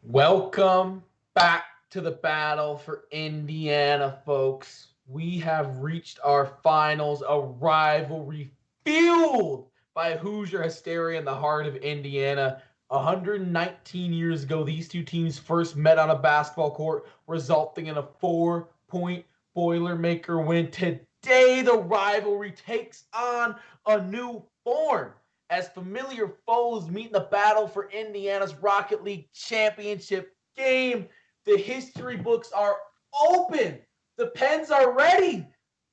Welcome back to the battle for Indiana, folks. We have reached our finals, a rivalry fueled by Hoosier hysteria in the heart of Indiana. 119 years ago, these two teams first met on a basketball court, resulting in a 4-point Boilermaker win. Today, the rivalry takes on a new form as familiar foes meet in the battle for Indiana's Rocket League championship game. The history books are open. The pens are ready.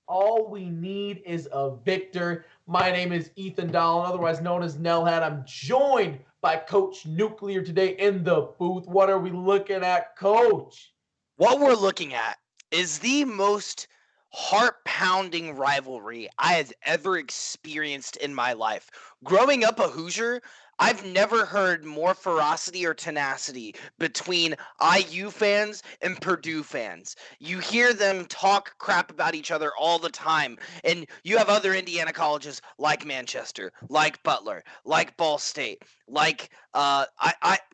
All we need is a victor. My name is Ethan Dahlen, otherwise known as Nellhead. I'm joined by Coach Nuclear today in the booth. What are we looking at, Coach? What we're looking at is the most heart-pounding rivalry I have ever experienced in my life. Growing up a Hoosier, I've never heard more ferocity or tenacity between IU fans and Purdue fans. You hear them talk crap about each other all the time, and you have other Indiana colleges like Manchester, like Butler, like Ball State, like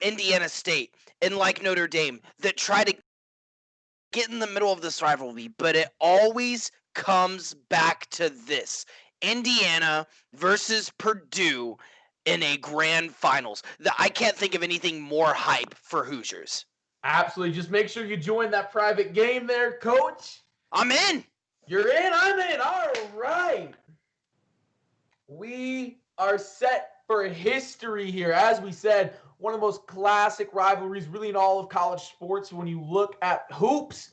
Indiana State, and like Notre Dame that try to get in the middle of this rivalry, but it always comes back to this: Indiana versus Purdue in a grand finals. I can't think of anything more hype for Hoosiers. Absolutely. Just make sure you join that private game there, Coach. I'm in. You're in, I'm in. All right. We are set for history here. As we said, one of the most classic rivalries really in all of college sports. When you look at hoops,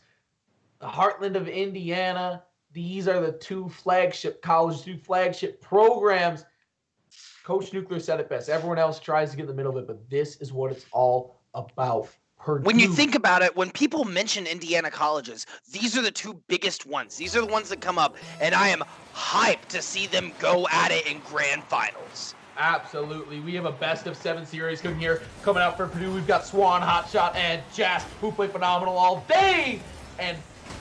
the heartland of Indiana, these are the two flagship colleges, two flagship programs. Coach Nuclear said it best. Everyone else tries to get in the middle of it, but this is what it's all about. Purdue. When you think about it, when people mention Indiana colleges, these are the two biggest ones. These are the ones that come up, and I am hyped to see them go at it in grand finals. Absolutely. We have a best of 7 series cooking here. Coming out for Purdue, we've got Swan, Hotshot, and Jas, who play phenomenal all day. And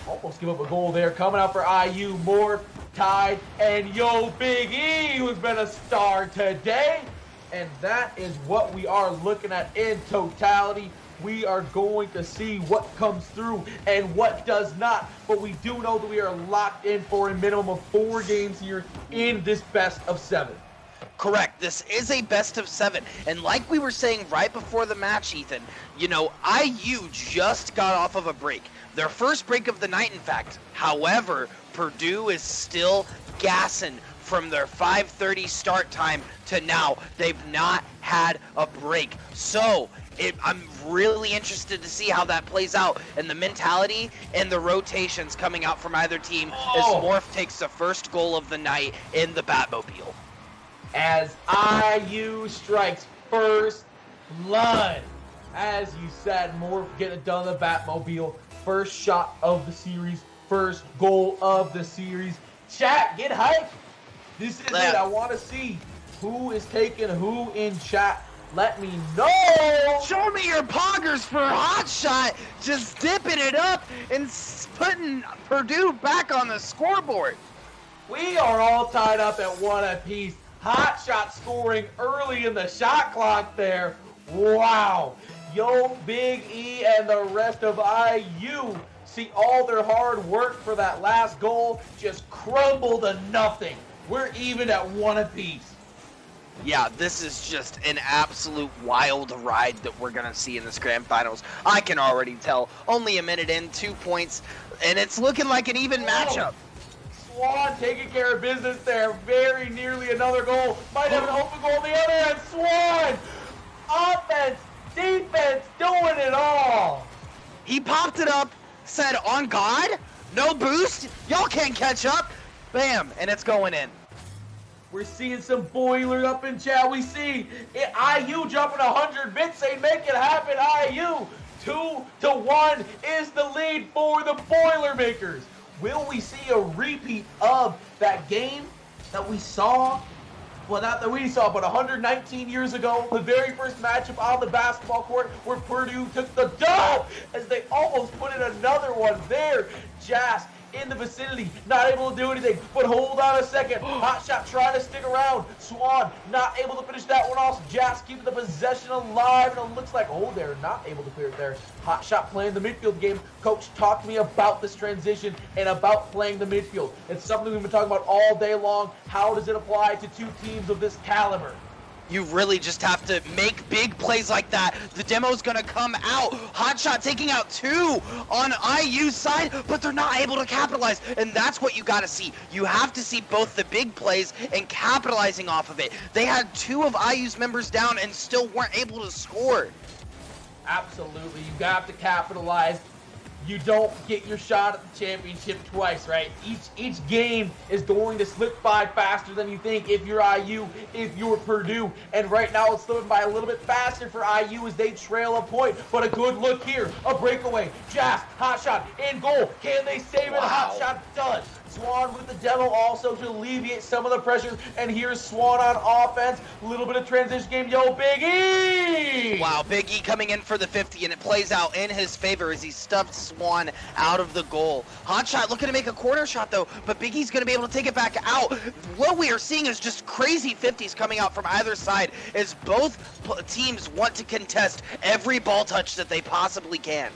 almost give up a goal there. Coming out for IU, Morph, Tide, and Yo Big E, who's been a star today. And that is what we are looking at in totality. We are going to see what comes through and what does not. But we do know that we are locked in for a minimum of 4 games here in this best of 7. Correct. This is a best of 7. And like we were saying right before the match, Ethan, IU just got off of a break. Their first break of the night, in fact. However, Purdue is still gassing from their 5:30 start time to now. They've not had a break. So I'm really interested to see how that plays out, and the mentality and the rotations coming out from either team as Morph takes the first goal of the night in the Batmobile. As IU strikes first blood. As you said, Morph getting it done in the Batmobile. First shot of the series, first goal of the series. Chat, get hyped. This is it. I want to see who is taking who in chat. Let me know. Show me your poggers for Hotshot, just dipping it up and putting Purdue back on the scoreboard. We are all tied up at 1 apiece. Hotshot scoring early in the shot clock there. Wow. Yo Big E and the rest of IU see all their hard work for that last goal just crumble to nothing. We're even at 1 apiece. Yeah, this is just an absolute wild ride that we're going to see in this grand finals. I can already tell. Only a minute in, 2 points, and it's looking like an even matchup. Swan taking care of business there. Very nearly another goal. Might have an open goal on the other end. Swan! Offense, defense, doing it all. He popped it up, said, on God, no boost, y'all can't catch up. Bam, and it's going in. We're seeing some Boiler up in chat. We see IU jumping 100 bits saying, make it happen, IU. 2-1 is the lead for the Boilermakers. Will we see a repeat of that game that we saw? Well, not that we saw, but 119 years ago, the very first matchup on the basketball court where Purdue took the dub as they almost put in another one there. Jas in the vicinity, not able to do anything. But hold on a second. Hot shot trying to stick around. Swan not able to finish that one off. Jazz keeping the possession alive, and it looks like, oh, they're not able to clear it there. Hot shot playing the midfield game. Coach, talk to me about this transition and about playing the midfield. It's something we've been talking about all day long. How does it apply to two teams of this caliber? You really just have to make big plays like that. The demo's gonna come out. Hotshot taking out 2 on IU's side, but they're not able to capitalize. And that's what you gotta see. You have to see both the big plays and capitalizing off of it. They had 2 of IU's members down and still weren't able to score. Absolutely, you have to capitalize. You don't get your shot at the championship twice, right? Each game is going to slip by faster than you think if you're IU, if you're Purdue. And right now it's slipping by a little bit faster for IU as they trail a point. But a good look here, a breakaway. Jazz, hot shot, in goal. Can they save it? Wow. Hot shot does. Swan with the demo also to alleviate some of the pressure. And here's Swan on offense. A little bit of transition game. Yo, Big E! Wow, Big E coming in for the 50, and it plays out in his favor as he stuffed Swan out of the goal. Hotshot looking to make a corner shot, though, but Big E's going to be able to take it back out. What we are seeing is just crazy 50s coming out from either side as both teams want to contest every ball touch that they possibly can.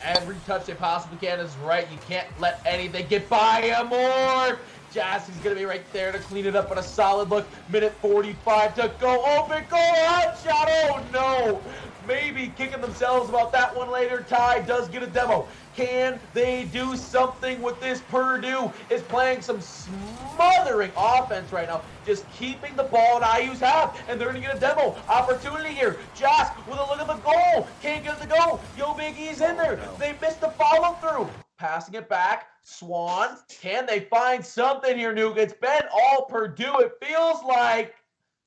Every touch they possibly can is right. You can't let anything get by him more. Jassie's going to be right there to clean it up with a solid look. Minute 45 to go. Open goal. Hot shot. Oh, no. Maybe kicking themselves about that one later. Ty does get a demo. Can they do something with this? Purdue is playing some smothering offense right now, just keeping the ball in IU's half, and they're going to get a demo opportunity here. Joss with a look at the goal. Can't get it to go. Yo, Big E's in there. They missed the follow-through. Passing it back. Swan. Can they find something here, Nuke? It's been all Purdue, it feels like.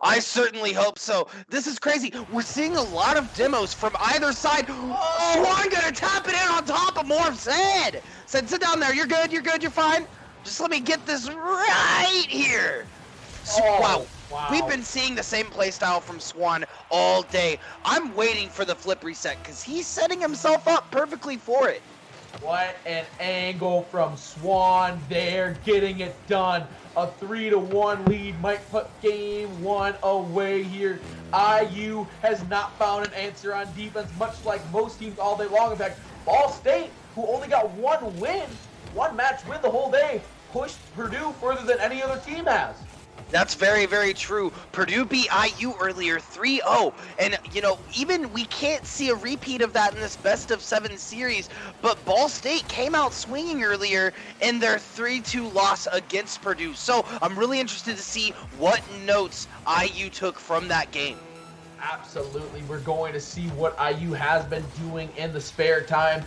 I certainly hope so. This is crazy. We're seeing a lot of demos from either side. Oh, Swan gonna tap it in on top of Morph's head. Said, sit down there. You're good. You're good. You're fine. Just let me get this right here. Wow. We've been seeing the same play style from Swan all day. I'm waiting for the flip reset because he's setting himself up perfectly for it. What an angle from Swan there, getting it done. A 3-1 lead might put game 1 away here. IU has not found an answer on defense, much like most teams all day long. In fact, Ball State, who only got one match win the whole day, pushed Purdue further than any other team has. That's very, very true. Purdue beat IU earlier 3-0. And, you know, even we can't see a repeat of that in this best-of-7 series. But Ball State came out swinging earlier in their 3-2 loss against Purdue. So I'm really interested to see what notes IU took from that game. Absolutely. We're going to see what IU has been doing in the spare time.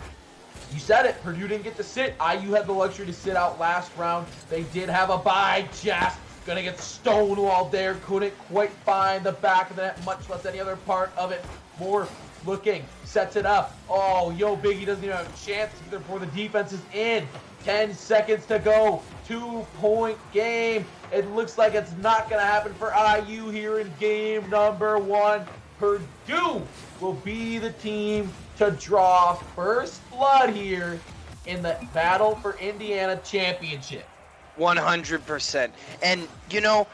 You said it. Purdue didn't get to sit. IU had the luxury to sit out last round. They did have a bye. Just gonna get stonewalled there. Couldn't quite find the back of the net, much less any other part of it. More looking, sets it up. Oh, yo, Biggie doesn't even have a chance either before the defense is in. 10 seconds to go. 2-point game. It looks like it's not gonna happen for IU here in game number 1. Purdue will be the team to draw first blood here in the battle for Indiana championship. 100%. And, you know,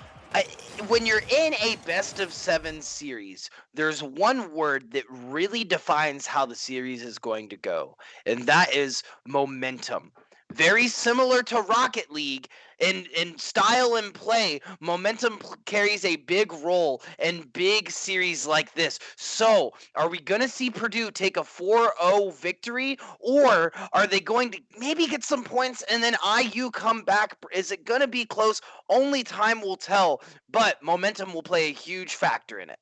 when you're in a best-of-7 series, there's one word that really defines how the series is going to go, and that is momentum. Very similar to Rocket League in style and play, momentum carries a big role in big series like this. So, are we going to see Purdue take a 4-0 victory, or are they going to maybe get some points and then IU come back? Is it going to be close? Only time will tell, but momentum will play a huge factor in it.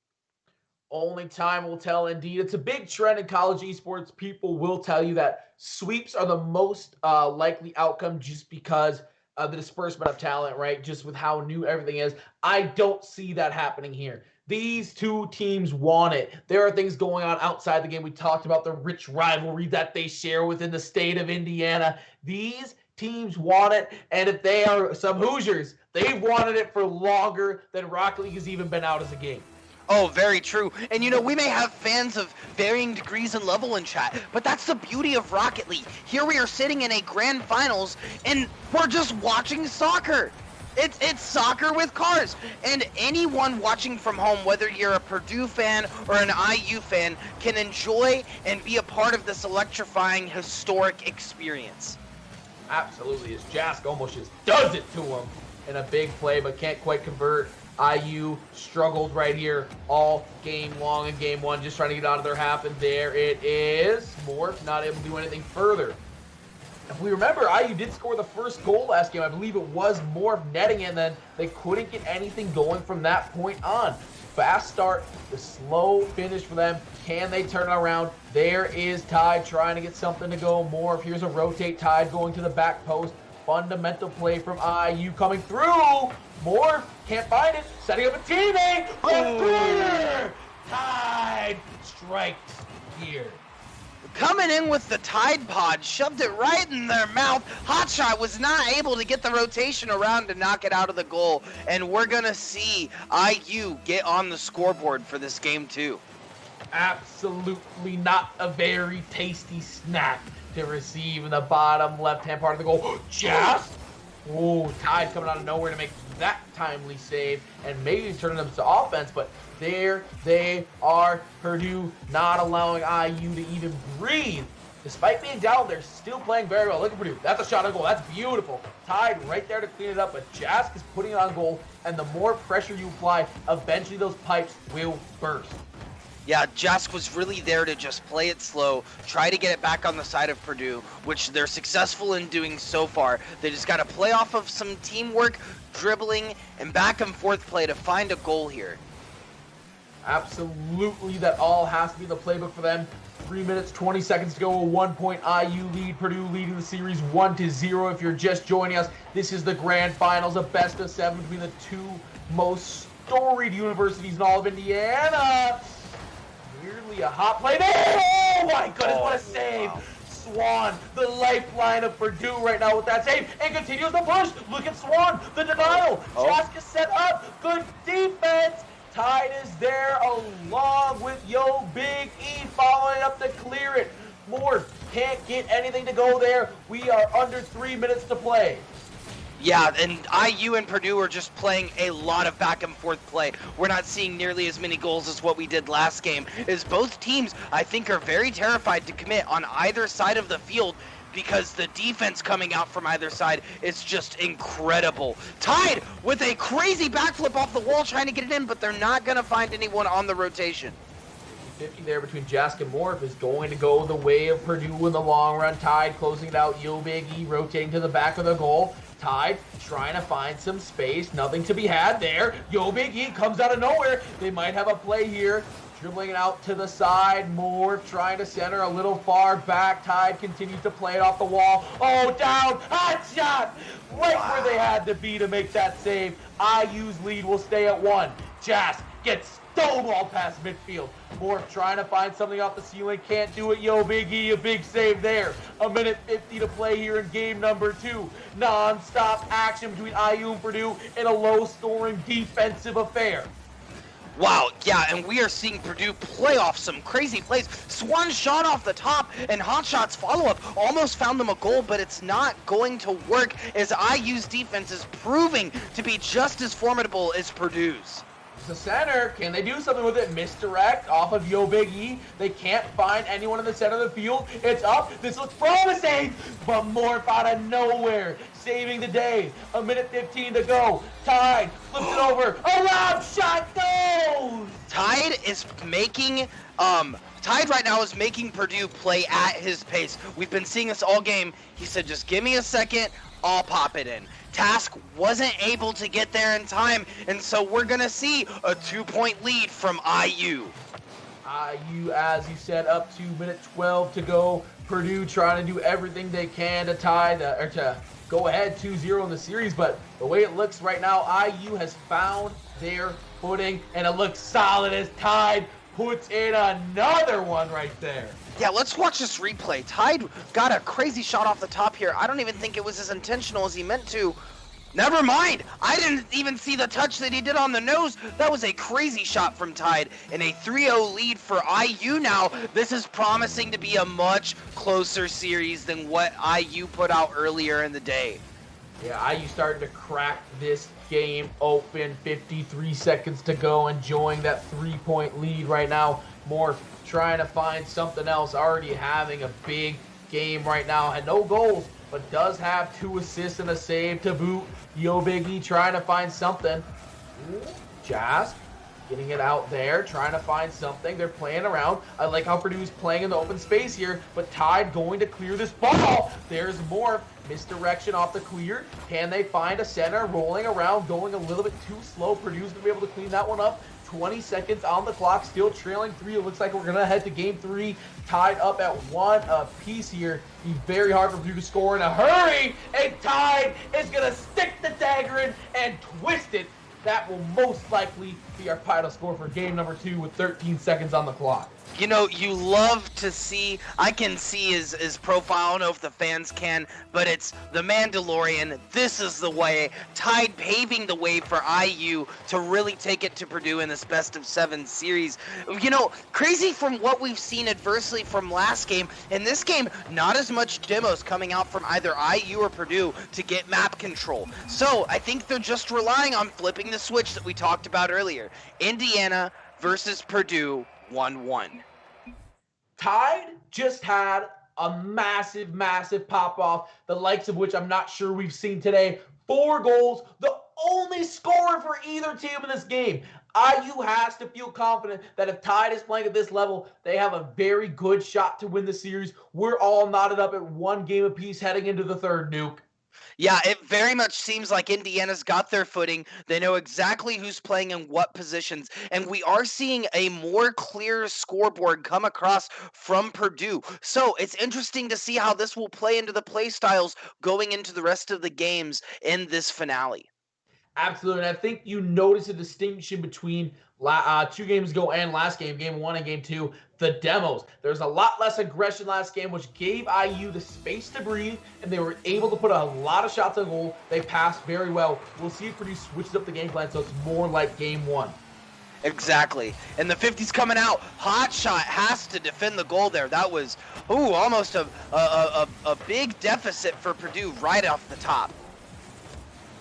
Only time will tell, indeed. It's a big trend in college esports. People will tell you that sweeps are the most likely outcome just because of the disbursement of talent, right? Just with how new everything is. I don't see that happening here. These two teams want it. There are things going on outside the game. We talked about the rich rivalry that they share within the state of Indiana. These teams want it, and if they are some Hoosiers, they've wanted it for longer than Rocket League has even been out as a game. Oh, very true. And you know, we may have fans of varying degrees and level in chat, but that's the beauty of Rocket League. Here we are sitting in a grand finals, and we're just watching soccer. It's soccer with cars. And anyone watching from home, whether you're a Purdue fan or an IU fan, can enjoy and be a part of this electrifying, historic experience. Absolutely, as Jask almost just does it to him in a big play, but can't quite convert. IU struggled right here all game long in game one, just trying to get out of their half, and there it is. Morph not able to do anything further. If we remember, IU did score the first goal last game. I believe it was Morph netting, and then they couldn't get anything going from that point on. Fast start, the slow finish for them. Can they turn it around? There is Tide trying to get something to go. Morph, here's a rotate. Tide going to the back post. Fundamental play from IU coming through. Morph can't find it. Setting up a teammate. Oh. Tide strikes here. Coming in with the Tide Pod, shoved it right in their mouth. Hotshot was not able to get the rotation around to knock it out of the goal. And we're going to see IU get on the scoreboard for this game too. Absolutely not a very tasty snack to receive in the bottom left-hand part of the goal. Just, oh, Tide coming out of nowhere to make that timely save and maybe turning them to offense, but there they are. Purdue not allowing IU to even breathe. Despite being down, they're still playing very well. Look at Purdue. That's a shot on goal. That's beautiful. Tide right there to clean it up, but Jask is putting it on goal, and the more pressure you apply, eventually those pipes will burst. Yeah, Jask was really there to just play it slow, try to get it back on the side of Purdue, which they're successful in doing so far. They just got to play off of some teamwork, dribbling, and back and forth play to find a goal here. Absolutely, that all has to be the playbook for them. 3 minutes, 20 seconds to go, a 1-point IU lead. Purdue leading the series 1-0. If you're just joining us, this is the grand finals, a best of 7 between the two most storied universities in all of Indiana. Nearly a hot play there. Oh my goodness, what a save. Wow. Swan, the lifeline of Purdue right now with that save, and continues the push. Look at Swan, the denial. Jask is set up. Good defense. Tide is there along with Yo Big E following up to clear it. Morph can't get anything to go there. We are under 3 minutes to play. Yeah, and IU and Purdue are just playing a lot of back and forth play. We're not seeing nearly as many goals as what we did last game, as both teams, I think, are very terrified to commit on either side of the field because the defense coming out from either side is just incredible. Tide with a crazy backflip off the wall trying to get it in, but they're not going to find anyone on the rotation. 50 there between Jask and Morph is going to go the way of Purdue in the long run. Tide closing it out. Yo Big E rotating to the back of the goal. Tide trying to find some space. Nothing to be had there. Yo Big E comes out of nowhere. They might have a play here. Dribbling it out to the side. Morph trying to center a little far back. Tide continues to play it off the wall. Oh, down. Hot shot. Right where they had to be to make that save. IU's lead will stay at 1. Jask gets stonewalled past midfield. Morph trying to find something off the ceiling. Can't do it. Yo Big E, a big save there. A minute 50 to play here in game number 2. Non-stop action between IU and Purdue in a low-scoring defensive affair. Wow, yeah, and we are seeing Purdue play off some crazy plays. Swan shot off the top, and Hotshot's follow-up almost found them a goal, but it's not going to work as IU's defense is proving to be just as formidable as Purdue's. The center, can they do something with it? Misdirect off of Yo Big E. They can't find anyone in the center of the field. It's up. This looks promising, but Morph out of nowhere, saving the day. A minute 15 to go. Tide flips it over. A lob shot goes. Tide is making Tide right now is making Purdue play at his pace. We've been seeing this all game. He said, just give me a second, I'll pop it in. Task wasn't able to get there in time, and so we're going to see a 2-point lead from IU. IU, as you said, up to minute 12 to go. Purdue trying to do everything they can to to go ahead 2-0 in the series, but the way it looks right now, IU has found their footing, and it looks solid as Tide puts in another one right there. Yeah, let's watch this replay. Tide got a crazy shot off the top here. I don't even think it was as intentional as he meant to. Never mind. I didn't even see the touch that he did on the nose. That was a crazy shot from Tide and a 3-0 lead for IU now. This is promising to be a much closer series than what IU put out earlier in the day. Yeah, IU starting to crack this game open. 53 seconds to go, enjoying that 3-point lead right now. Morph trying to find something else, already having a big game right now. Had no goals, but does have 2 assists and a save to boot. Yo Big E trying to find something. Jask getting it out there, trying to find something. They're playing around. I like how Purdue's playing in the open space here, but Tide going to clear this ball. There's Morph. Misdirection off the clear. Can they find a center? Rolling around, going a little bit too slow. Purdue's going to be able to clean that one up. 20 seconds on the clock, still trailing 3. It looks like we're going to head to game 3, tied up at 1 apiece here. Be very hard for Purdue to score in a hurry, and Tide is going to stick the dagger in and twist it. That will most likely be our final score for game number 2 with 13 seconds on the clock. You know, you love to see, I can see his profile, I don't know if the fans can, but it's the Mandalorian. This is the way. Tide paving the way for IU to really take it to Purdue in this best-of-7 series. You know, crazy from what we've seen adversely from last game. In this game, not as much demos coming out from either IU or Purdue to get map control. So, I think they're just relying on flipping the switch that we talked about earlier. Indiana versus Purdue, 1-1. Tide just had a massive, massive pop-off, the likes of which I'm not sure we've seen today. 4 goals, the only scorer for either team in this game. IU has to feel confident that if Tide is playing at this level, they have a very good shot to win the series. We're all knotted up at 1 game apiece heading into the 3rd, Nuke. Yeah, it very much seems like Indiana's got their footing. They know exactly who's playing in what positions. And we are seeing a more clear scoreboard come across from Purdue. So it's interesting to see how this will play into the play styles going into the rest of the games in this finale. Absolutely. And I think you notice a distinction between 2 games ago and last game, game 1 and game 2, the demos. There's a lot less aggression last game, which gave IU the space to breathe, and they were able to put a lot of shots on goal. They passed very well. We'll see if Purdue switches up the game plan so it's more like game 1. Exactly. And the 50's coming out. Hot shot has to defend the goal there. That was, almost a big deficit for Purdue right off the top.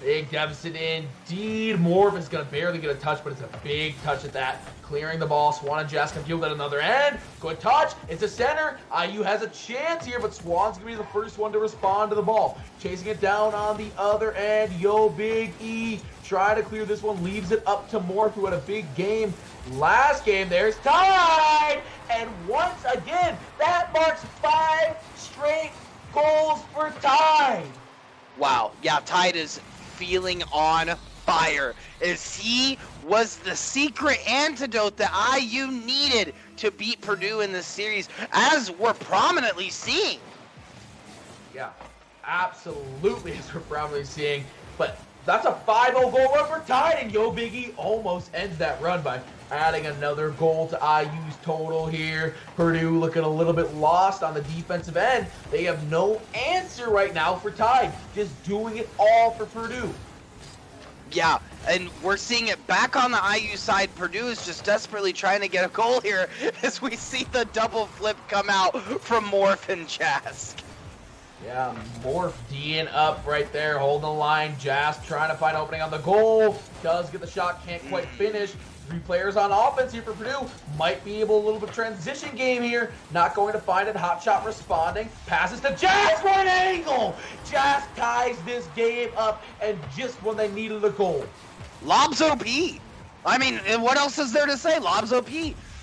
Big deficit indeed. Morph is going to barely get a touch, but it's a big touch at that. Clearing the ball. Swan and Jazz can field at another end. Good touch. It's a center. IU has a chance here, but Swan's going to be the first one to respond to the ball. Chasing it down on the other end. Yo, Big E. Try to clear this one. Leaves it up to Morph, who had a big game last game. There's Tide. And once again, that marks 5 straight goals for Tide. Wow. Yeah, Tide is feeling on fire, as he was the secret antidote that IU needed to beat Purdue in this series, as we're prominently seeing. Yeah, absolutely, as we're prominently seeing. But that's a 5-0 goal run for Tide, and Yo Biggie almost ends that run by adding another goal to IU's total here. Purdue looking a little bit lost on the defensive end. They have no answer right now for Tide. Just doing it all for Purdue. Yeah, and we're seeing it back on the IU side. Purdue is just desperately trying to get a goal here as we see the double flip come out from Morph and Jask. Yeah, Morph D'ing up right there, holding the line. Jask trying to find opening on the goal. Does get the shot, can't quite finish. 3 players on offense here for Purdue. Might be able a little bit transition game here. Not going to find it. Hot shot responding. Passes to Jask for an angle. Jask ties this game up, and just when they needed a goal. Lob's OP. I mean, what else is there to say? Lob's OP.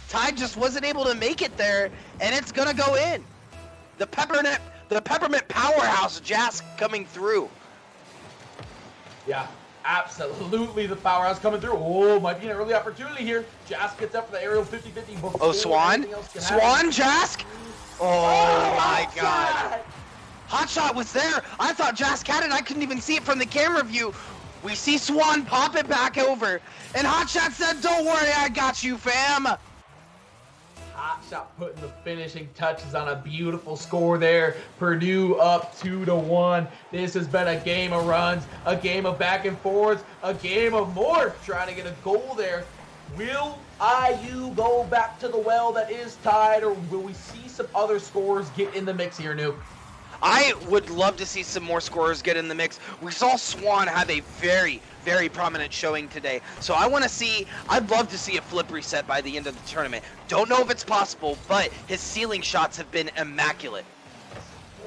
Tide just wasn't able to make it there, and it's going to go in. The peppermint powerhouse Jask coming through. Yeah. Absolutely the powerhouse coming through. Oh, might be an early opportunity here. Jask gets up for the aerial 50-50. Oh, Swan? Swan, Jask? Oh, my God. Hot shot was there. I thought Jask had it. I couldn't even see it from the camera view. We see Swan pop it back over. And Hot Shot said, "Don't worry, I got you, fam." Hot Shot putting the finishing touches on a beautiful score there. Purdue up 2-1. This has been a game of runs, a game of back and forth, a game of more trying to get a goal there. Will IU go back to the well that is tied, or will we see some other scores get in the mix here, Nuke? I would love to see some more scorers get in the mix. We saw Swan have a very, very prominent showing today. So I'd love to see a flip reset by the end of the tournament. Don't know if it's possible, but his ceiling shots have been immaculate.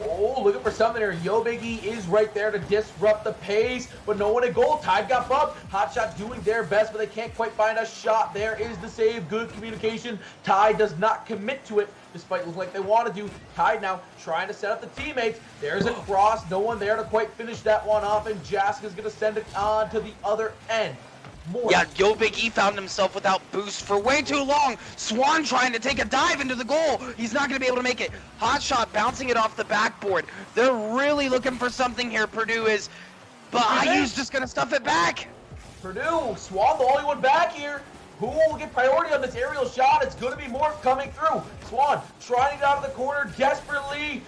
Oh, looking for something here. Yo Biggie is right there to disrupt the pace, but no one at goal. Tide got bumped. Hot Shot doing their best, but they can't quite find a shot. There is the save. Good communication. Tide does not commit to it, despite looking like they want to do. Tide now trying to set up the teammates. There's a cross. No one there to quite finish that one off, and Jaska's going to send it on to the other end. More. Yeah, Yo Big E found himself without boost for way too long. Swan trying to take a dive into the goal. He's not going to be able to make it. Hot Shot bouncing it off the backboard. They're really looking for something here, Purdue is. But IU's just going to stuff it back. Purdue, Swan the only one back here. Who will get priority on this aerial shot? It's going to be Morph coming through. Swan trying to get out of the corner desperately.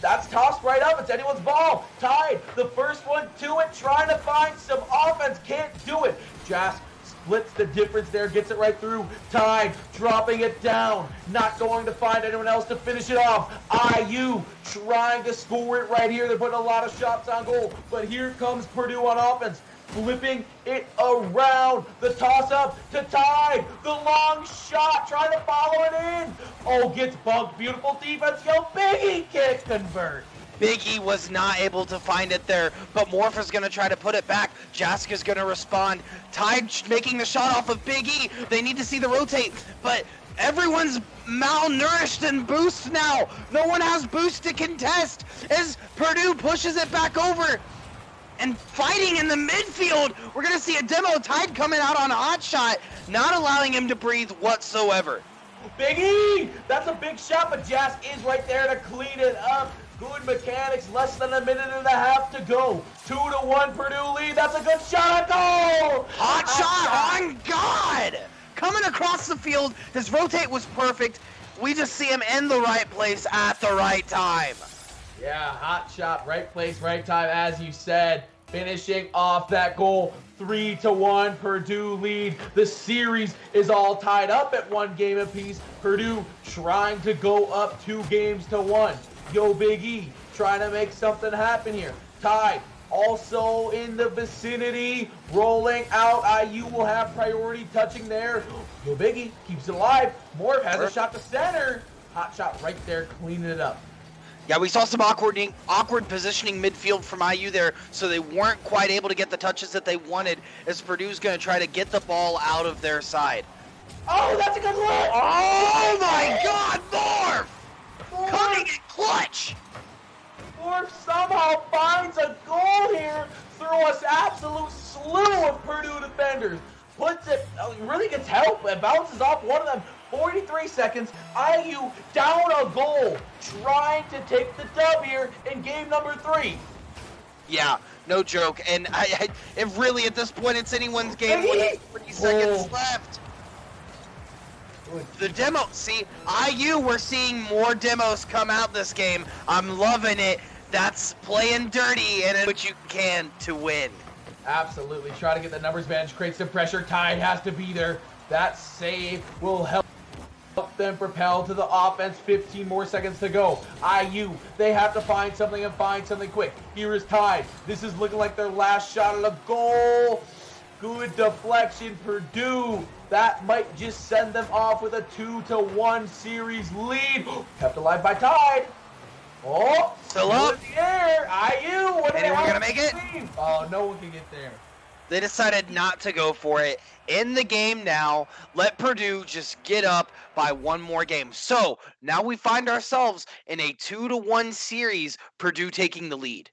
That's tossed right up. It's anyone's ball. Tide, the first one to it, trying to find some offense. Can't do it. Jask splits the difference there, gets it right through. Tide dropping it down. Not going to find anyone else to finish it off. IU trying to score it right here. They're putting a lot of shots on goal. But here comes Purdue on offense. Flipping it around. The toss up to Tide. The long shot. Trying to follow it in. Oh, gets bumped. Beautiful defense. Yo, Biggie can't convert. Biggie was not able to find it there, but Morph is going to try to put it back. Jaska's going to respond. Tide making the shot off of Biggie. They need to see the rotate, but everyone's malnourished and boost now. No one has boost to contest as Purdue pushes it back over. And fighting in the midfield, we're going to see a demo. Tide coming out on a hot shot, not allowing him to breathe whatsoever. Biggie! That's a big shot, but Jask is right there to clean it up. Good mechanics, less than a minute and a half to go. 2-1 Purdue lead. That's a good shot at goal! Hot shot on God! Coming across the field, his rotate was perfect. We just see him in the right place at the right time. Yeah, hot shot, right place, right time, as you said. Finishing off that goal, 3-1 Purdue lead. The series is all tied up at 1 game apiece. Purdue trying to go up 2-1. Yo Big E trying to make something happen here. Tide also in the vicinity, rolling out. IU will have priority touching there. Yo Big E keeps it alive. Morph has a shot to center. Hot shot right there, cleaning it up. Yeah, we saw some awkward positioning midfield from IU there, so they weren't quite able to get the touches that they wanted as Purdue's going to try to get the ball out of their side. Oh, that's a good look! Oh my God, Morph! Coming in clutch! Morph somehow finds a goal here through an absolute slew of Purdue defenders. Puts it, really gets help, and bounces off one of them. 43 seconds, IU down a goal, trying to take the dub here in game number 3. Yeah, no joke, and if really at this point it's anyone's game with 40 seconds left. The demo, see, IU, we're seeing more demos come out this game. I'm loving it. That's playing dirty and what you can to win. Absolutely, try to get the numbers advantage, create some pressure. Tide has to be there. That save will help them propel to the offense. 15 more seconds to go. IU, they have to find something and find something quick. Here is Tide. This is looking like their last shot at a goal. Good deflection, Purdue. That might just send them off with a 2-1 series lead. Kept alive by Tide. Oh, still up. In the air. IU, anyone gonna make it? Oh, no one can get there. They decided not to go for it. In the game now, let Purdue just get up by 1 more game. So now we find ourselves in a 2-1 series, Purdue taking the lead.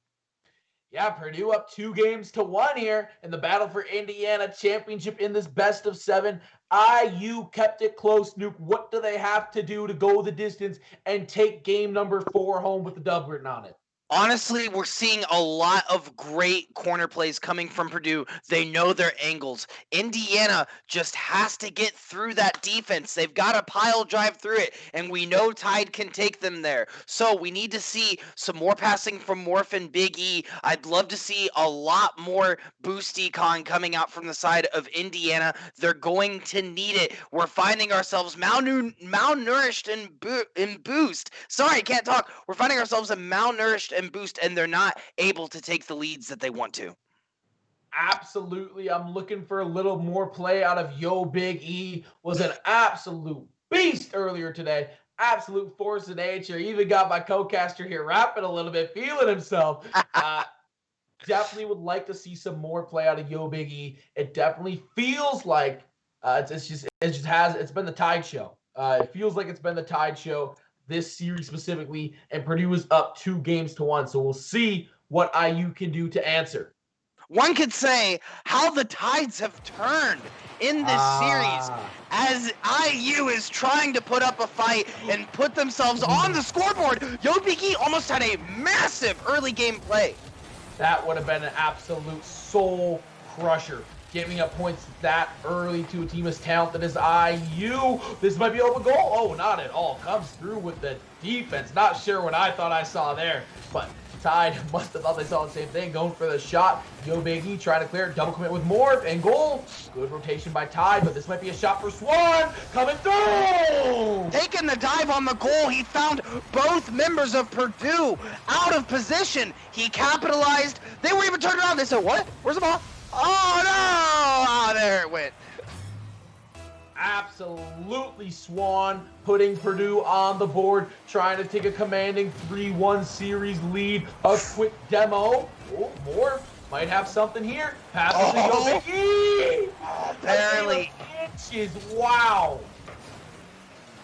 Yeah, Purdue up 2-1 here in the battle for Indiana championship in this best of 7. IU kept it close. Nuke, what do they have to do to go the distance and take game number 4 home with the dub written on it? Honestly, we're seeing a lot of great corner plays coming from Purdue. They know their angles. Indiana just has to get through that defense. They've got to pile drive through it, and we know Tide can take them there. So we need to see some more passing from Morph and Big E. I'd love to see a lot more boost econ coming out from the side of Indiana. They're going to need it. We're finding ourselves malnourished and boost. Sorry, I can't talk. We're finding ourselves malnourished and boost, and they're not able to take the leads that they want to. Absolutely. I'm looking for a little more play out of Yo Big E. Was an absolute beast earlier today. Absolute force of nature. Even got my co-caster here rapping a little bit, feeling himself. Definitely would like to see some more play out of Yo Big E. It definitely feels like it's been the Tide show. It feels like it's been the Tide show this series specifically, and Purdue is up 2-1. So we'll see what IU can do to answer. One could say how the tides have turned in this series as IU is trying to put up a fight and put themselves on the scoreboard. Yo Big E almost had a massive early game play. That would have been an absolute soul crusher. Giving up points that early to a team as talented as IU. This might be open goal. Oh, not at all. Comes through with the defense. Not sure what I thought I saw there, but Tide must have thought they saw the same thing. Going for the shot. Yo Big E trying to clear it. Double commit with Morph and goal. Good rotation by Tide, but this might be a shot for Swan. Coming through. Taking the dive on the goal. He found both members of Purdue out of position. He capitalized. They were even turned around. They said, what? Where's the ball? Oh, no! Oh, there it went. Absolutely Swan putting Purdue on the board, trying to take a commanding 3-1 series lead. A quick demo. Oh, Morph might have something here. Passes to Yo Big E. Barely. Inches. Wow.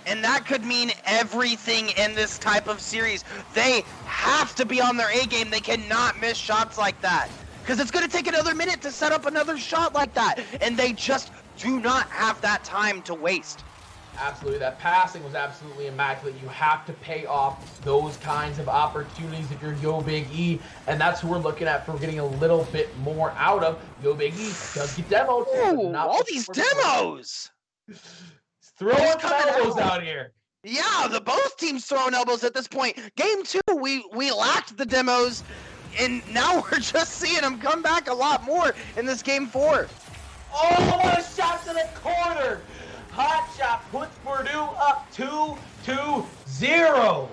And that could mean everything in this type of series. They have to be on their A game. They cannot miss shots like that, because it's going to take another minute to set up another shot like that, and they just do not have that time to waste. Absolutely. That passing was absolutely immaculate. You have to pay off those kinds of opportunities if you're Yo Big E, and that's who we're looking at for getting a little bit more out of. Yo Big E does get demoed. Ooh, all these demos! Throwing elbows out here. Yeah, both teams throwing elbows at this point. Game 2, we lacked the demos, and now we're just seeing them come back a lot more in this game 4. Oh, what a shot to the corner! Hot shot puts Purdue up 2-0.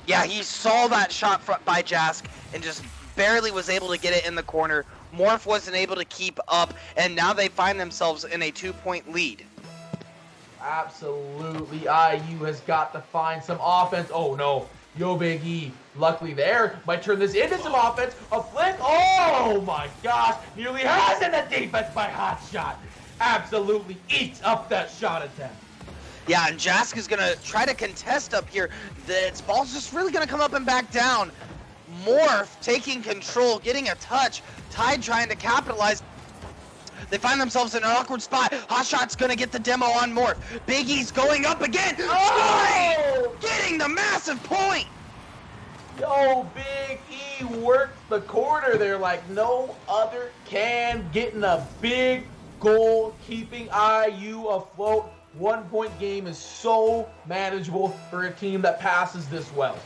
Yeah, he saw that shot by Jask and just barely was able to get it in the corner. Morph wasn't able to keep up, and now they find themselves in a 2-point lead. Absolutely, IU has got to find some offense. Oh no, Yo Big E, luckily there, might turn this into some offense. A flick, oh my gosh, nearly has in the defense by Hot Shot. Absolutely eats up that shot attempt. Yeah, and Jask is gonna try to contest up here. The ball's just really gonna come up and back down. Morph taking control, getting a touch. Tide trying to capitalize. They find themselves in an awkward spot. Hotshot's gonna get the demo on Morph. Big E's going up again. Scoring! Getting the massive point. Yo, Big E worked the corner there like no other can. Getting a big goal, keeping IU afloat. 1-point game is so manageable for a team that passes this well.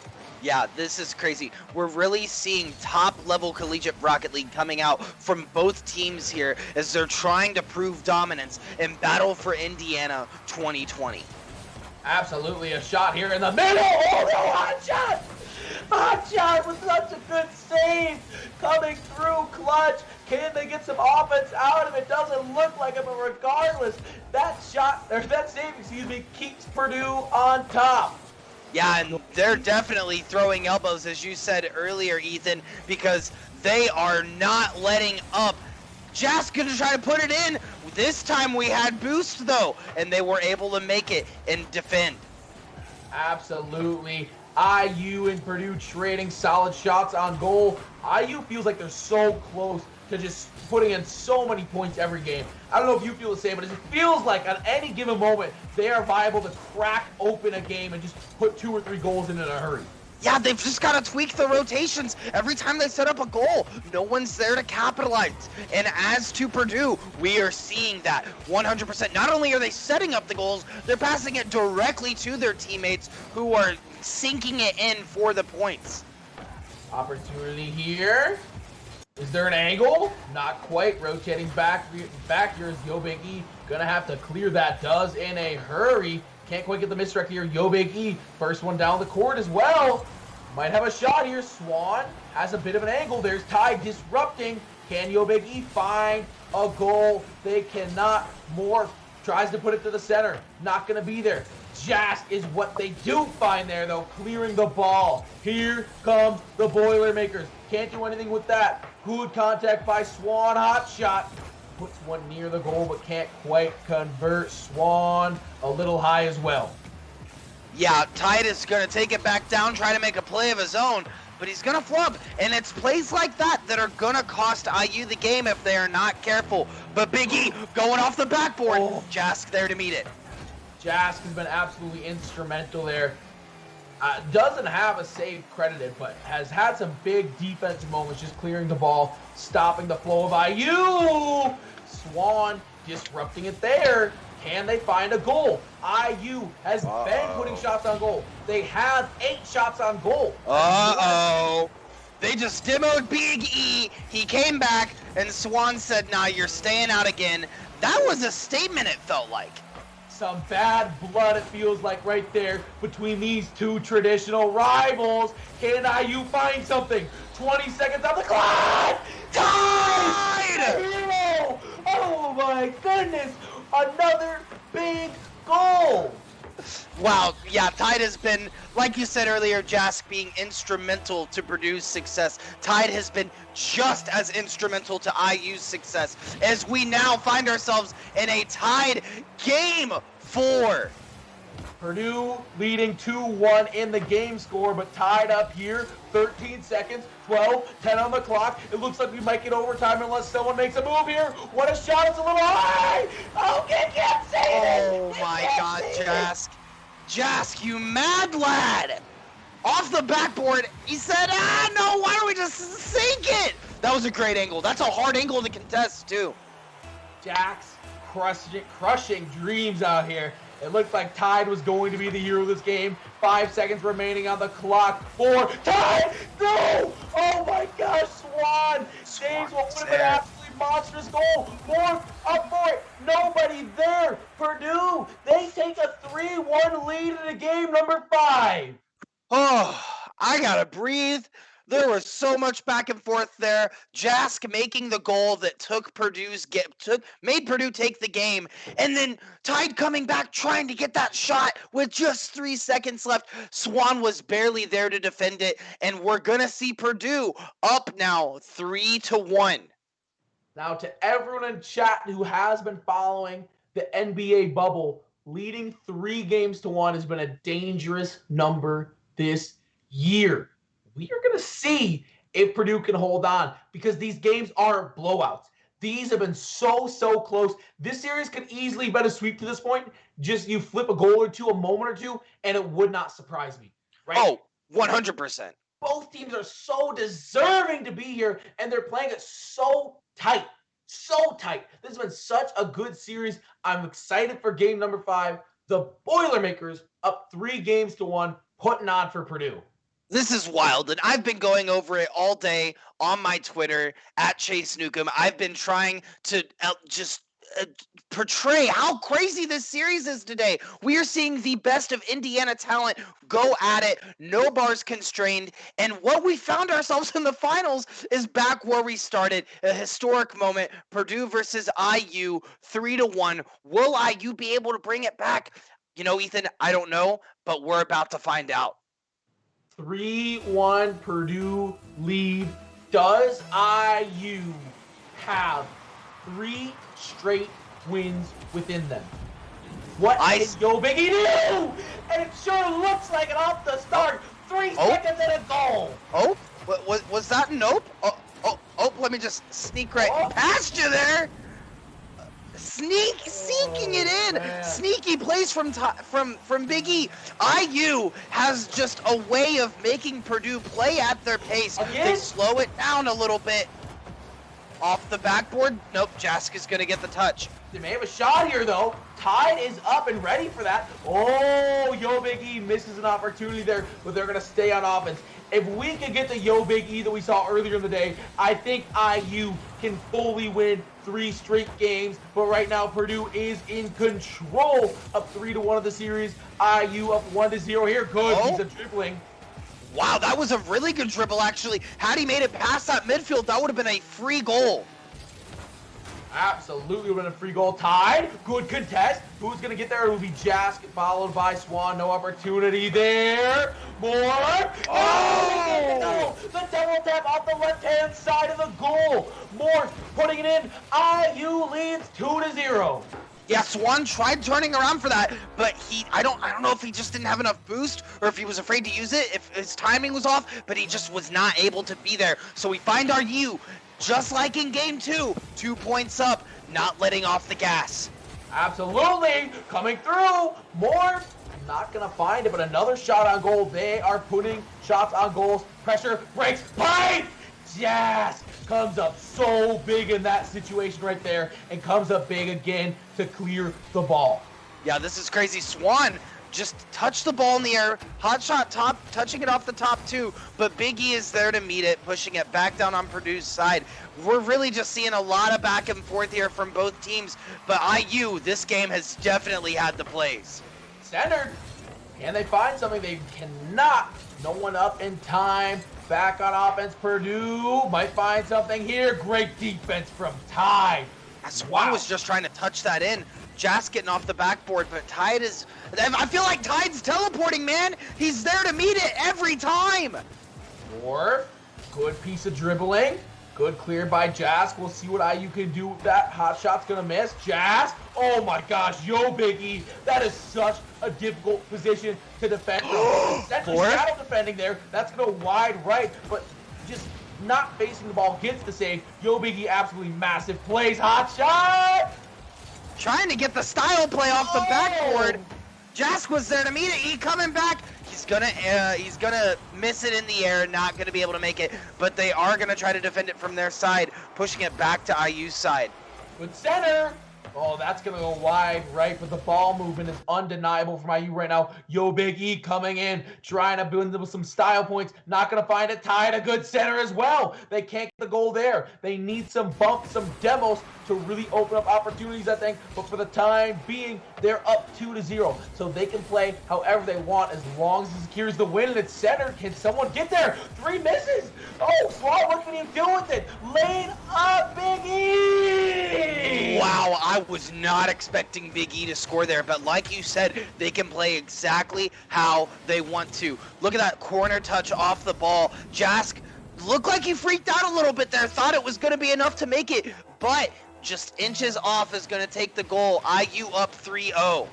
Yeah, this is crazy. We're really seeing top-level collegiate Rocket League coming out from both teams here as they're trying to prove dominance and battle for Indiana 2020. Absolutely, a shot here in the middle. Oh no, Hot Shot! Hot Shot with such a good save, coming through clutch. Can they get some offense out of it? Doesn't look like it, but regardless, that save, keeps Purdue on top. Yeah, and they're definitely throwing elbows, as you said earlier, Ethan, because they are not letting up. Jask gonna try to put it in. This time we had boost, though, and they were able to make it and defend. Absolutely. IU and Purdue trading solid shots on goal. IU feels like they're so close to just putting in so many points every game. I don't know if you feel the same, but it just feels like at any given moment, they are viable to crack open a game and just put 2 or 3 goals in a hurry. Yeah, they've just got to tweak the rotations every time they set up a goal. No one's there to capitalize. And as to Purdue, we are seeing that 100%. Not only are they setting up the goals, they're passing it directly to their teammates who are sinking it in for the points. Opportunity here. Is there an angle? Not quite. Rotating back here is Yo Big E. Gonna have to clear that. Does in a hurry. Can't quite get the misdirect here. Yo Big E. First one down the court as well. Might have a shot here. Swan has a bit of an angle. There's Tide disrupting. Can Yo Big E find a goal? They cannot. More tries to put it to the center. Not gonna be there. Jask is what they do find there, though, clearing the ball. Here come the Boilermakers. Can't do anything with that. Good contact by Swan. Hot shot. Puts one near the goal, but can't quite convert. Swan a little high as well. Yeah, Tide is going to take it back down, try to make a play of his own, but he's going to flub. And it's plays like that that are going to cost IU the game if they are not careful. But Big E going off the backboard. Oh. Jask there to meet it. Jask has been absolutely instrumental there. Doesn't have a save credited, but has had some big defensive moments, just clearing the ball, stopping the flow of IU. Swan disrupting it there. Can they find a goal? IU has been putting shots on goal. They have 8 shots on goal. They just demoed Big E. He came back, and Swan said, nah, you're staying out again. That was a statement, it felt like. Some bad blood, it feels like, right there between these two traditional rivals. Can IU find something? 20 seconds on the clock! Tied! Hero! Oh my goodness! Another big goal! Wow, yeah, Tide has been, like you said earlier, Jask being instrumental to Purdue's success. Tide has been just as instrumental to IU's success as we now find ourselves in a tied game 4. Purdue leading 2-1 in the game score, but tied up here. 13 seconds, 12, 10 on the clock. It looks like we might get overtime unless someone makes a move here. What a shot, it's a little high! Oh, you can't say it! Oh my god, Jask. Jask, you mad lad! Off the backboard, he said, no, why don't we just sink it? That was a great angle. That's a hard angle to contest, too. Jack's crushing dreams out here. It looked like Tide was going to be the hero of this game. 5 seconds remaining on the clock. 4, Tide, no! Oh my gosh, Swan saves what would have been an absolutely monstrous goal. More up for it. Nobody there. Purdue, they take a 3-1 lead in the game number 5. Oh, I gotta breathe. There was so much back and forth there. Jask making the goal that made Purdue take the game, and then Tide coming back trying to get that shot with just 3 seconds left. Swan was barely there to defend it, and we're gonna see Purdue up now 3-1. Now to everyone in chat who has been following the NBA bubble, leading 3-1 has been a dangerous number this year. We are going to see if Purdue can hold on because these games aren't blowouts. These have been so close. This series could easily have been a sweep to this point. Just you flip a goal or two, a moment or two, and it would not surprise me. Right? Oh, 100%. Both teams are so deserving to be here, and they're playing it so tight. So tight. This has been such a good series. I'm excited for game number 5. The Boilermakers up 3-1, putting on for Purdue. This is wild, and I've been going over it all day on my Twitter, at Chase Neukam. I've been trying to just portray how crazy this series is today. We are seeing the best of Indiana talent go at it, no bars constrained, and what we found ourselves in the finals is back where we started, a historic moment, Purdue versus IU, 3-1. Will IU be able to bring it back? You know, Ethan, I don't know, but we're about to find out. 3-1 Purdue lead. Does IU have 3 straight wins within them? What did Yo Big E do? And it sure looks like it off the start. 3 seconds and a goal. Oh, was that nope? Oh, let me just sneak right past you there. Seeking it in. Man. Sneaky plays from Big E. IU has just a way of making Purdue play at their pace. Again? They slow it down a little bit. Off the backboard. Nope, Jask is going to get the touch. They may have a shot here, though. Tide is up and ready for that. Oh, Yo Big E misses an opportunity there, but they're going to stay on offense. If we can get the Yo Big E that we saw earlier in the day, I think IU can fully win 3 straight games. But right now, Purdue is in control of 3-1 of the series. IU up 1-0 here. Good piece of dribbling. Wow, that was a really good dribble, actually. Had he made it past that midfield, that would have been a free goal. Absolutely would have been a free goal. Tide, good contest. Who's going to get there? It will be Jask, followed by Swan. No opportunity there. More. Oh! The double tap off the left-hand side of the goal. Morse putting it in. IU leads 2-0. Yeah, Swan tried turning around for that, but I don't know if he just didn't have enough boost or if he was afraid to use it, if his timing was off, but he just was not able to be there. So we find our U, just like in game 2, 2 points up, not letting off the gas. Absolutely, coming through. More, not gonna find it, but another shot on goal. They are putting shots on goals. Pressure breaks. Pipe. Yes, comes up so big in that situation right there, and comes up big again to clear the ball. Yeah, this is crazy. Swan just touched the ball in the air. Hot shot top, touching it off the top too, but Big E is there to meet it, pushing it back down on Purdue's side. We're really just seeing a lot of back and forth here from both teams, but IU, this game has definitely had the plays. Centered. Can they find something? They cannot. No one up in time. Back on offense, Purdue might find something here. Great defense from Tide. Swan was just trying to touch that in. Jask getting off the backboard, but Tide is... I feel like Tide's teleporting, man. He's there to meet it every time. Or good piece of dribbling. Good clear by Jask. We'll see what IU can do with that. Hot shot's gonna miss. Jask. Oh my gosh, Yo Big E. That is such a difficult position to defend. Essentially shadow defending there. That's gonna wide right, but just not facing the ball gets the save. Yo Big E absolutely massive plays. Hot shot. Trying to get the style play off the backboard. Jask was there to meet it. He coming back. He's gonna miss it in the air, not gonna be able to make it, but they are gonna try to defend it from their side, pushing it back to IU's side. Good center. Oh, that's gonna go wide right, but the ball movement is undeniable from IU right now. Yo Big E coming in, trying to build with some style points, not gonna find it. Tied a good center as well. They can't get the goal there. They need some bumps, some demos to really open up opportunities, I think, but for the time being, they're up 2-0, so they can play however they want as long as it secures the win, and it's center. Can someone get there? 3 misses. Oh, Swan, what can he do with it? Laid up Big E. Wow, I was not expecting Big E to score there, but like you said, they can play exactly how they want to. Look at that corner touch off the ball. Jask looked like he freaked out a little bit there, thought it was going to be enough to make it, but just inches off is going to take the goal. IU up 3-0.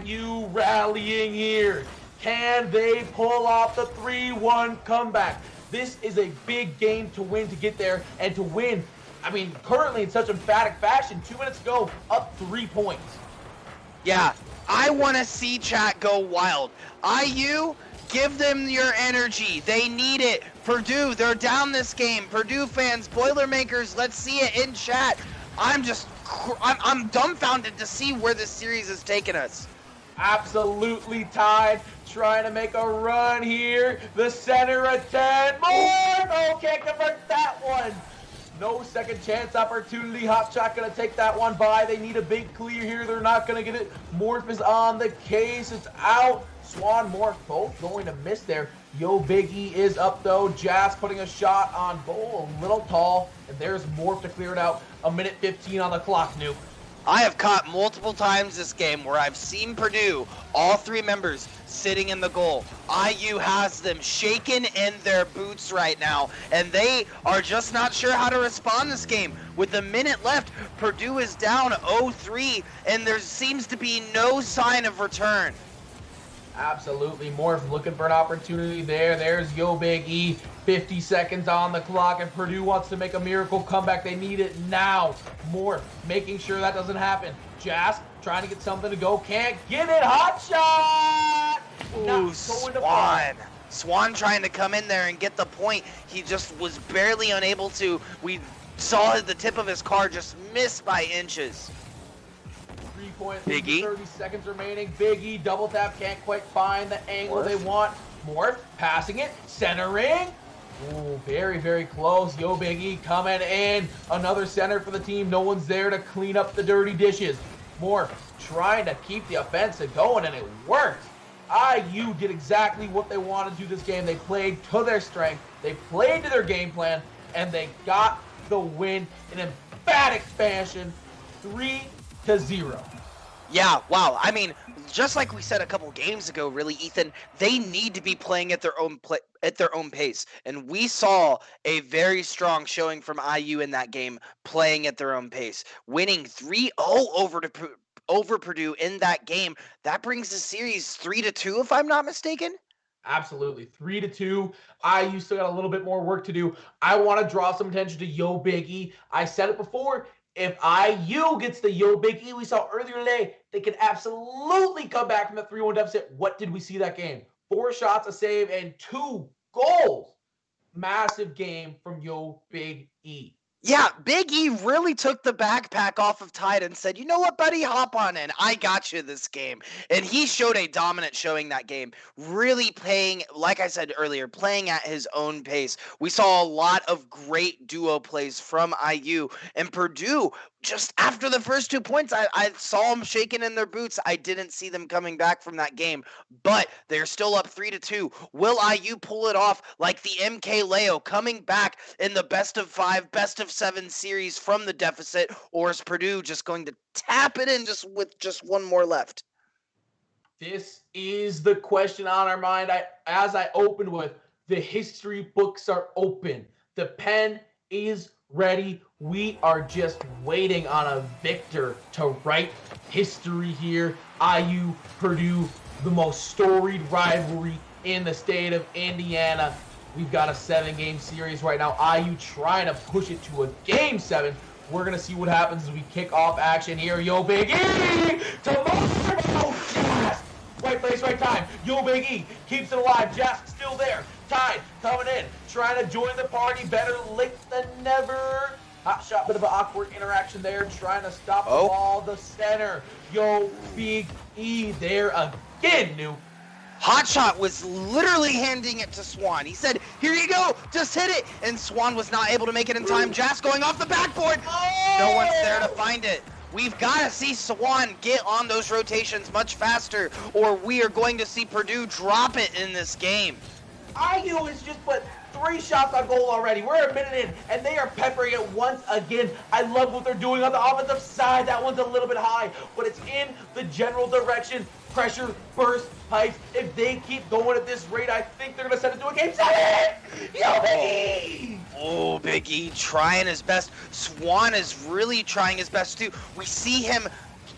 IU rallying here. Can they pull off the 3-1 comeback? This is a big game to win, to get there, and to win, I mean, currently in such emphatic fashion. 2 minutes ago, up 3 points. Yeah, I want to see chat go wild. IU, give them your energy. They need it. Purdue, they're down this game. Purdue fans, Boilermakers, let's see it in chat. I'm dumbfounded to see where this series has taken us. Absolutely Tied, trying to make a run here. The center attempt. More! No, can't convert that one. No second chance opportunity. Hot shot gonna take that one by. They need a big clear here. They're not gonna get it. Morph is on the case. It's out. Swan, Morph both going to miss there. Yo Big E is up though. Jask putting a shot on goal. A little tall. And there's Morph to clear it out. 1:15 on the clock, Nuke. I have caught multiple times this game where I've seen Purdue, all 3 members, sitting in the goal. IU has them shaking in their boots right now, and they are just not sure how to respond this game. With a minute left, Purdue is down 0-3, and there seems to be no sign of return. Absolutely. Morph looking for an opportunity there. There's Yo Big E. 50 seconds on the clock, and Purdue wants to make a miracle comeback. They need it now. Morph making sure that doesn't happen. Jask trying to get something to go. Can't get it. Hot shot! Ooh, Swan. Swan trying to come in there and get the point. He just was barely unable to. We saw the tip of his car just miss by inches. 3-point lead, 30 seconds remaining. Big E double tap, can't quite find the angle they want. Morph passing it, centering. Ooh, very, very close. Yo Big E coming in. Another center for the team. No one's there to clean up the dirty dishes. Morph trying to keep the offensive going, and it worked. IU did exactly what they wanted to do this game. They played to their strength. They played to their game plan, and they got the win in emphatic fashion, 3-0. Yeah, wow. I mean, just like we said a couple games ago, really, Ethan, they need to be playing at their own pace, and we saw a very strong showing from IU in that game, playing at their own pace, winning 3-0 over Purdue in that game. That brings the series 3-2, if I'm not mistaken. Absolutely. 3-2. IU still got a little bit more work to do. I want to draw some attention to Yo Big E. I said it before. If IU gets the Yo Big E we saw earlier today, they can absolutely come back from the 3-1 deficit. What did we see that game? 4 shots, a save, and 2 goals. Massive game from Yo Big E. Yeah, Big E really took the backpack off of Tide and said, you know what, buddy, hop on in. I got you this game. And he showed a dominant showing that game, really playing, like I said earlier, playing at his own pace. We saw a lot of great duo plays from IU, and Purdue, just after the first 2 points, I saw them shaking in their boots. I didn't see them coming back from that game, but they're still up 3-2. Will IU pull it off like the MK Leo coming back in the best of 5, best of 7 series from the deficit, or is Purdue just going to tap it in with just one more left? This is the question on our mind. As I opened with, the history books are open. The pen is ready. We are just waiting on a victor to write history here. IU, Purdue, the most storied rivalry in the state of Indiana. We've got a 7-game series right now. IU trying to push it to a game 7. We're going to see what happens as we kick off action here. Yo Big E! Tomorrow! Yes! Right place, right time. Yo Big E keeps it alive. Jask still there. Tide coming in. Trying to join the party. Better late than never. Hot shot, bit of an awkward interaction there. Trying to stop the ball. The center. Yo Big E there again, New. Hotshot was literally handing it to Swan. He said, here you go, just hit it. And Swan was not able to make it in time. Jask going off the backboard. No one's there to find it. We've got to see Swan get on those rotations much faster, or we are going to see Purdue drop it in this game. IU has just put 3 shots on goal already. We're a minute in, and they are peppering it once again. I love what they're doing on the offensive side. That one's a little bit high, but it's in the general direction. Pressure, burst, pipes. If they keep going at this rate, I think they're going to send it to a game 7. Yo, Big E! Oh, Big E trying his best. Swan is really trying his best, too. We see him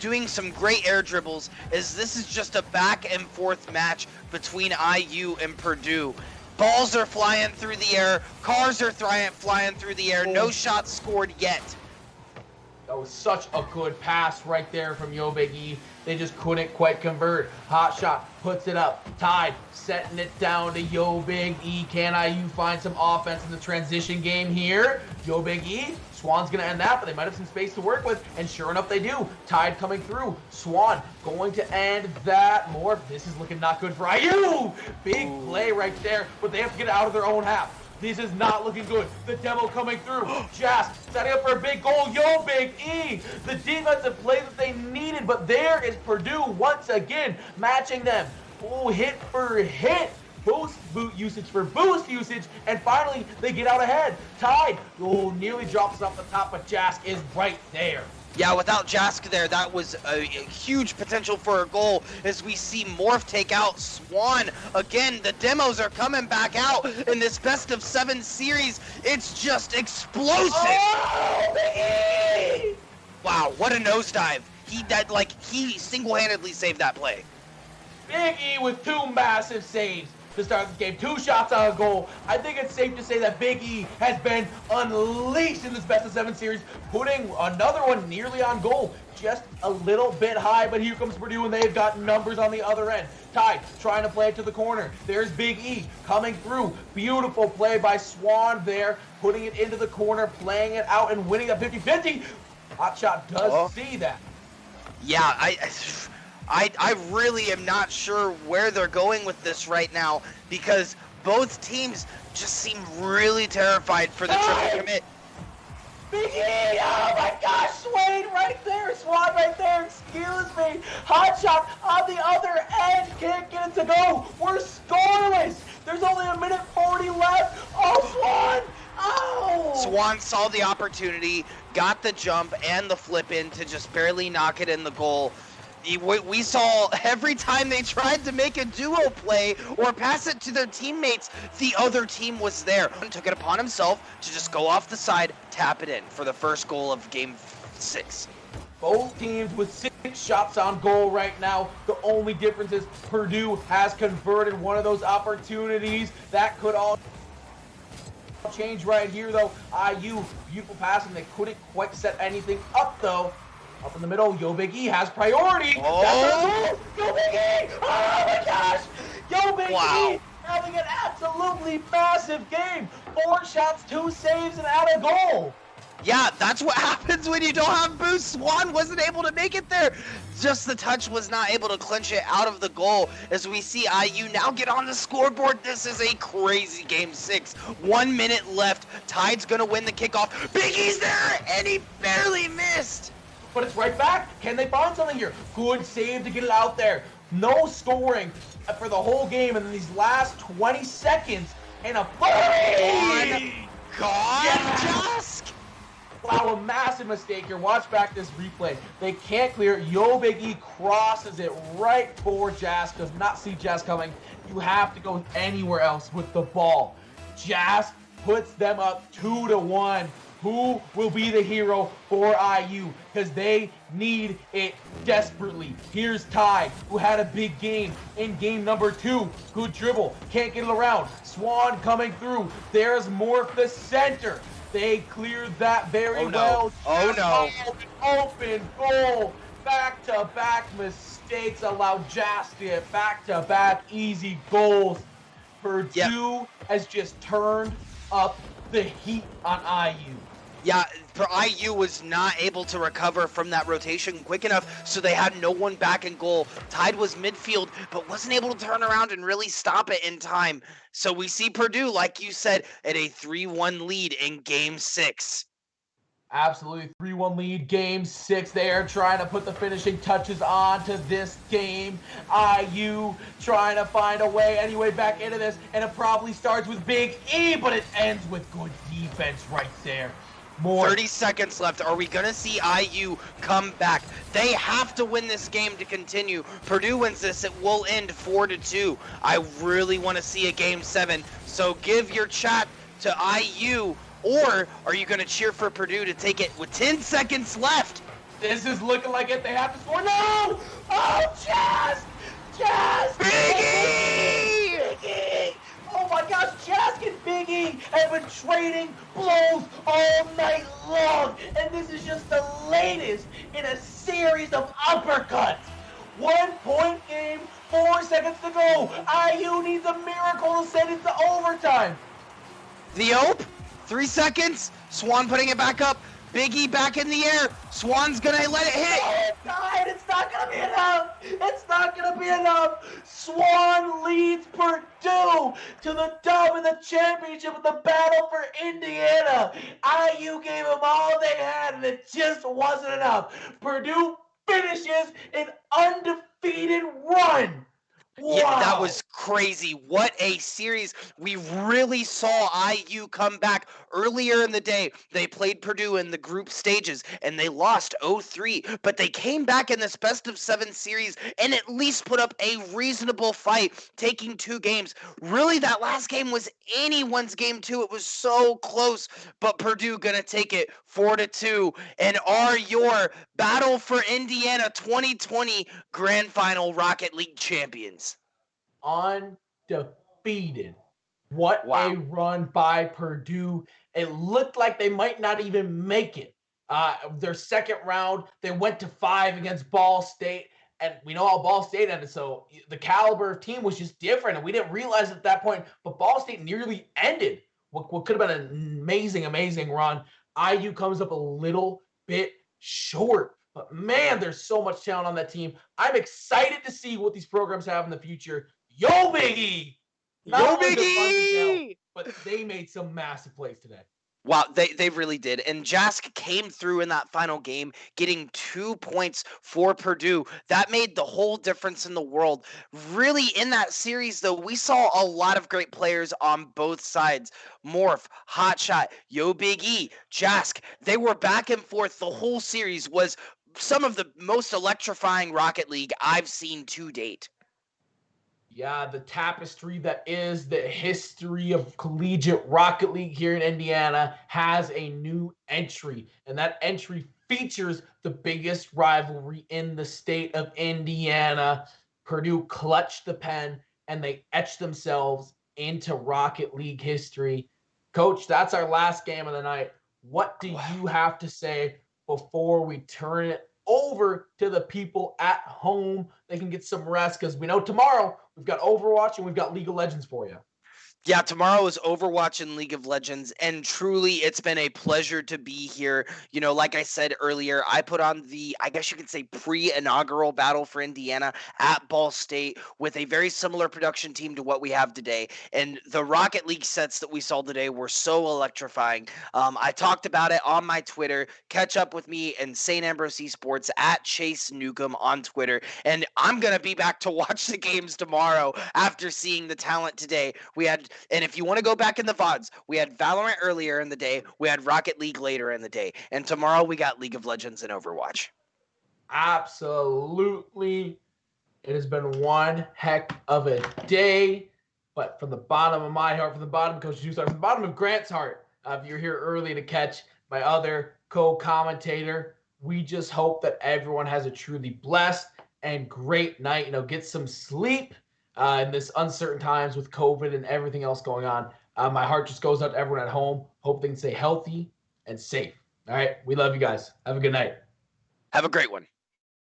doing some great air dribbles, as this is just a back and forth match between IU and Purdue. Balls are flying through the air. Cars are flying through the air. No shots scored yet. That was such a good pass right there from Yo Big E. They just couldn't quite convert. Hot shot puts it up. Tide setting it down to Yo Big E. Can IU find some offense in the transition game here? Yo Big E. Swan's going to end that, but they might have some space to work with, and sure enough, they do. Tide coming through. Swan going to end that. More. This is looking not good for IU. Big play right there, but they have to get out of their own half. This is not looking good. The demo coming through. Jask setting up for a big goal. Yo Big E. The defensive play that they needed, but there is Purdue once again matching them. Oh, hit for hit. Boost usage for boost usage, and finally they get out ahead. Tide, nearly drops off the top, but Jask is right there. Yeah, without Jask there, that was a huge potential for a goal, as we see Morph take out Swan. Again, the demos are coming back out in this best of 7 series. It's just explosive. Oh, Big E! Wow, what a nosedive. He single-handedly saved that play. Big E with 2 massive saves to start this game. 2 shots on goal. I think it's safe to say that Big E has been unleashed in this best-of-7 series, putting another one nearly on goal. Just a little bit high, but here comes Purdue, and they've got numbers on the other end. Tide trying to play it to the corner. There's Big E coming through. Beautiful play by Swan there, putting it into the corner, playing it out, and winning the 50-50. Hotshot does see that. Yeah, I really am not sure where they're going with this right now, because both teams just seem really terrified for the triple commit. Big E! Oh my gosh, Swain right there, Swan right there, excuse me. Hotshot on the other end, can't get it to go. We're scoreless. There's only 1:40 left. Oh, Swan! Oh! Swan saw the opportunity, got the jump and the flip in to just barely knock it in the goal. We saw every time they tried to make a duo play or pass it to their teammates, the other team was there. He took it upon himself to just go off the side, tap it in for the first goal of Game 6. Both teams with 6 shots on goal right now. The only difference is Purdue has converted one of those opportunities. That could all change right here, though. IU, beautiful passing. They couldn't quite set anything up, though. Up in the middle, Yo Big E has priority. Oh! Yo Big E! Oh my gosh! Yo Big E having an absolutely massive game. 4 shots, 2 saves, and out of goal. Yeah, that's what happens when you don't have boost. Swan wasn't able to make it there. Just the touch was not able to clinch it out of the goal. As we see IU now get on the scoreboard. This is a crazy Game 6. 1 minute left. Tide's going to win the kickoff. Big E's there, and he barely missed. But it's right back. Can they find something here? Good save to get it out there. No scoring for the whole game in these last 20 seconds. And a Jask! Wow, a massive mistake here. Watch back this replay. They can't clear it. Yo Big E crosses it right for Jask. Does not see Jask coming. You have to go anywhere else with the ball. Jask puts them up 2-1. Who will be the hero for IU? Because they need it desperately. Here's Tide, who had a big game in game number 2. Good dribble, can't get it around. Swan coming through. There's Morph the center. They cleared that very well. Oh no. Open goal. Back-to-back mistakes allow Jas to get back-to-back easy goals. Purdue has just turned up the heat on IU. Yeah, IU was not able to recover from that rotation quick enough, so they had no one back in goal. Tide was midfield, but wasn't able to turn around and really stop it in time. So we see Purdue, like you said, at a 3-1 lead in Game 6. Absolutely, 3-1 lead, Game 6 there, trying to put the finishing touches on to this game. IU trying to find a way anyway back into this, and it probably starts with Big E, but it ends with good defense right there. 30 seconds left. Are we going to see IU come back? They have to win this game to continue. Purdue wins this, it will end 4-2. I really want to see a Game 7. So give your chat to IU, or are you going to cheer for Purdue to take it with 10 seconds left? This is looking like it. They have to score. No! Oh, Jas! Biggie! Oh my gosh, Jask and Big E have been trading blows all night long, and this is just the latest in a series of uppercuts. 1 point game, 4 seconds to go. IU needs a miracle to send it to overtime. The Ope, 3 seconds. Swan putting it back up. Big E back in the air. Swan's gonna let it hit. Oh, God, it's not gonna be enough. It's not gonna be enough. Swan leads Purdue to the dub in the championship of the battle for Indiana. IU gave them all they had, and it just wasn't enough. Purdue finishes an undefeated run. Wow. Yeah, that was crazy. What a series. We really saw IU come back earlier in the day. They played Purdue in the group stages and they lost 0-3, but they came back in this best of 7 series and at least put up a reasonable fight, taking 2 games. Really, that last game was anyone's game too. It was so close, but Purdue gonna take it 4-2 and are your Battle for Indiana 2020 Grand Final Rocket League champions. Undefeated. What Wow. a run by Purdue. It looked like they might not even make it. Their second round, they went to 5 against Ball State, and we know how Ball State ended. So the caliber of team was just different, and we didn't realize it at that point. But Ball State nearly ended what could have been an amazing run. IU comes up a little bit short. But man, there's so much talent on that team. I'm excited to see what these programs have in the future. Yo, Big E! Not only does Bundy, but they made some massive plays today. Wow, they really did. And Jask came through in that final game, getting 2 points for Purdue. That made the whole difference in the world. Really, in that series, though, we saw a lot of great players on both sides. Morph, Hotshot, Yo Big E, Jask. They were back and forth. The whole series was some of the most electrifying Rocket League I've seen to date. Yeah, the tapestry that is the history of collegiate Rocket League here in Indiana has a new entry, and that entry features the biggest rivalry in the state of Indiana. Purdue clutched the pen, and they etched themselves into Rocket League history. Coach, that's our last game of the night. What do you have to say before we turn it over to the people at home? They can get some rest because we know tomorrow we've got Overwatch and we've got League of Legends for you. Yeah, tomorrow is Overwatch and League of Legends, and truly it's been a pleasure to be here. You know, like I said earlier, I put on the, I guess you could say, pre-inaugural Battle for Indiana at Ball State with a very similar production team to what we have today. And the Rocket League sets that we saw today were so electrifying. I talked about it on my Twitter. Catch up with me and St. Ambrose Esports at Chase Neukam on Twitter. And I'm going to be back to watch the games tomorrow after seeing the talent today. And if you want to go back in the VODs, we had Valorant earlier in the day, we had Rocket League later in the day, and tomorrow we got League of Legends and Overwatch. Absolutely. It has been one heck of a day, but from the bottom of my heart, from the bottom of Coach Juice, from the bottom of Grant's heart, if you're here early to catch my other co-commentator, we just hope that everyone has a truly blessed and great night. Get some sleep. In this uncertain times with COVID and everything else going on. My heart just goes out to everyone at home. Hope they can stay healthy and safe. All right. We love you guys. Have a good night. Have a great one.